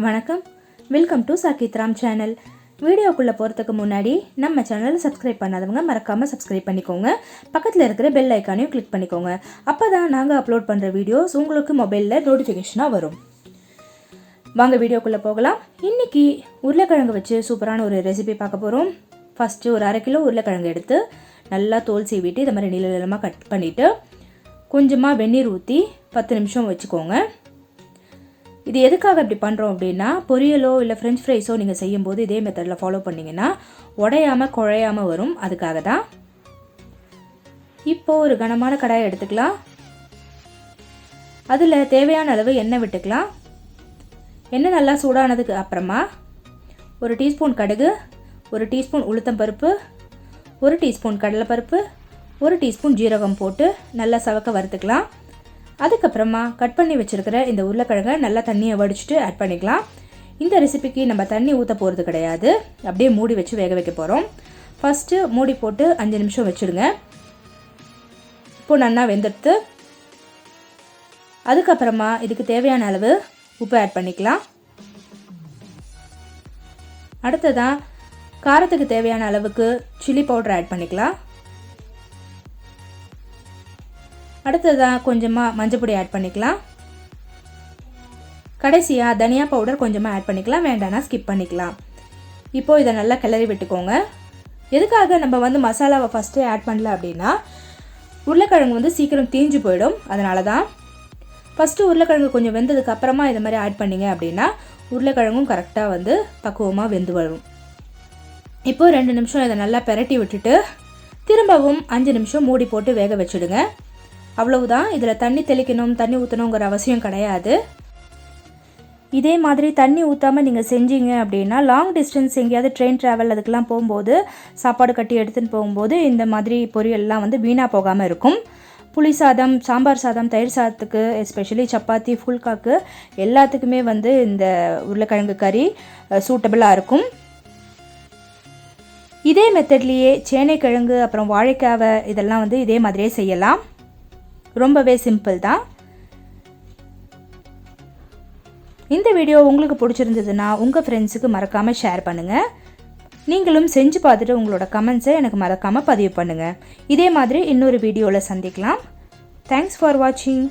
வணக்கம், welcome to Sakethram channel. வீடியோக்குள்ளே போகிறதுக்கு முன்னாடி நம்ம சேனலை சப்ஸ்கிரைப் பண்ணாதவங்க மறக்காமல் சப்ஸ்கிரைப் பண்ணிக்கோங்க. பக்கத்தில் இருக்கிற பெல் ஐக்கானையும் கிளிக் பண்ணிக்கோங்க. அப்போ தான் நாங்கள் அப்லோட் பண்ணுற வீடியோஸ் உங்களுக்கு மொபைலில் நோட்டிஃபிகேஷனாக வரும். வாங்க வீடியோக்குள்ளே போகலாம். இன்றைக்கி உருளைக்கிழங்கு வச்சு சூப்பரான ஒரு ரெசிபி பார்க்க போகிறோம். ஃபஸ்ட்டு ஒரு 1/2 கிலோ உருளைக்கிழங்கு எடுத்து நல்லா தோல் சீவிட்டு இதை மாதிரி நீளமாக கட் பண்ணிவிட்டு கொஞ்சமாக வெந்நீர் ஊற்றி 10 நிமிஷம் வச்சுக்கோங்க. இது எதுக்காக இப்படி பண்ணுறோம் அப்படின்னா, பொரியலோ இல்லை ஃப்ரெஞ்ச் ஃப்ரைஸோ நீங்கள் செய்யும்போது இதே மெத்தடில் ஃபாலோ பண்ணிங்கன்னா உடையாமல் குழையாமல் வரும். அதுக்காக தான். இப்போது ஒரு கனமான கடாயை எடுத்துக்கலாம். அதில் தேவையான அளவு எண்ணெய் விட்டுக்கலாம். எண்ணெய் நல்லா சூடானதுக்கு அப்புறமா 1 டீஸ்பூன் கடுகு, 1 டீஸ்பூன் உளுத்தம்பருப்பு, 1 டீஸ்பூன் கடலைப்பருப்பு, 1 டீஸ்பூன் ஜீரகம் போட்டு நல்லா சவக்க வறுத்துக்கலாம். அதுக்கப்புறமா கட் பண்ணி வச்சுருக்கிற இந்த உருளைக்கிழங்கை நல்லா தண்ணியை வடிச்சிட்டு ஆட் பண்ணிக்கலாம். இந்த ரெசிபிக்கு நம்ம தண்ணி ஊற்ற போகிறது கிடையாது, அப்படியே மூடி வச்சு வேக வைக்க போகிறோம். ஃபஸ்ட்டு மூடி போட்டு 5 நிமிஷம் வச்சுடுங்க. இப்போது நல்லா வெந்துடுத்து. அதுக்கப்புறமா இதுக்கு தேவையான அளவு உப்பு ஆட் பண்ணிக்கலாம். அடுத்ததாக காரத்துக்கு தேவையான அளவுக்கு சில்லி பவுடர் ஆட் பண்ணிக்கலாம். அடுத்ததாக கொஞ்சமாக மஞ்சப்பொடி ஆட் பண்ணிக்கலாம். கடைசியாக தனியா பவுடர் கொஞ்சமாக ஆட் பண்ணிக்கலாம். வேண்டாம்னா ஸ்கிப் பண்ணிக்கலாம். இப்போது இதை நல்லா கிளறி விட்டுக்கோங்க. எதுக்காக நம்ம மசாலாவை ஃபஸ்ட்டே ஆட் பண்ணல அப்படின்னா, உருளைக்கிழங்கு சீக்கிரம் தீஞ்சு போயிடும். அதனால தான் ஃபஸ்ட்டு உருளைக்கிழங்கு கொஞ்சம் வெந்ததுக்கு அப்புறமா இதை மாதிரி ஆட் பண்ணிங்க அப்படின்னா உருளைக்கிழங்கும் கரெக்டாக பக்குவமாக வெந்து வரும். இப்போது 2 நிமிஷம் இதை நல்லா பெரட்டி விட்டுட்டு திரும்பவும் 5 நிமிஷம் மூடி போட்டு வேக வச்சுடுங்க. அவ்வளவுதான். இதில் தண்ணி தெளிக்கணும், தண்ணி ஊற்றணுங்கிற அவசியம் கிடையாது. இதே மாதிரி தண்ணி ஊற்றாமல் நீங்கள் செஞ்சீங்க அப்படின்னா லாங் டிஸ்டன்ஸ் எங்கேயாவது ட்ரெயின் ட்ராவல் அதுக்கெலாம் போகும்போது சாப்பாடு கட்டி எடுத்துகிட்டு போகும்போது இந்த மாதிரி பொரியல்லாம் வீணாக போகாமல் இருக்கும். புளி சாதம், சாம்பார் சாதம், தயிர் சாதத்துக்கு, எஸ்பெஷலி சப்பாத்தி, ஃபுல்காக்கு எல்லாத்துக்குமே இந்த உருளைக்கிழங்கு கறி சூட்டபிளாக இருக்கும். இதே மெத்தட்லேயே சேனைக்கிழங்கு அப்புறம் வாழைக்காவை இதெல்லாம் இதே மாதிரியே செய்யலாம். ரொம்பவே சிம்பிள் தான். இந்த வீடியோ உங்களுக்கு பிடிச்சிருந்ததுன்னா உங்கள் ஃப்ரெண்ட்ஸுக்கு மறக்காமல் ஷேர் பண்ணுங்கள். நீங்களும் செஞ்சு பார்த்துட்டு உங்களோட கமெண்ட்ஸை எனக்கு மறக்காமல் பதிவு பண்ணுங்கள். இதே மாதிரி இன்னொரு வீடியோவில் சந்திக்கலாம். தேங்க்ஸ் ஃபார் வாட்சிங்.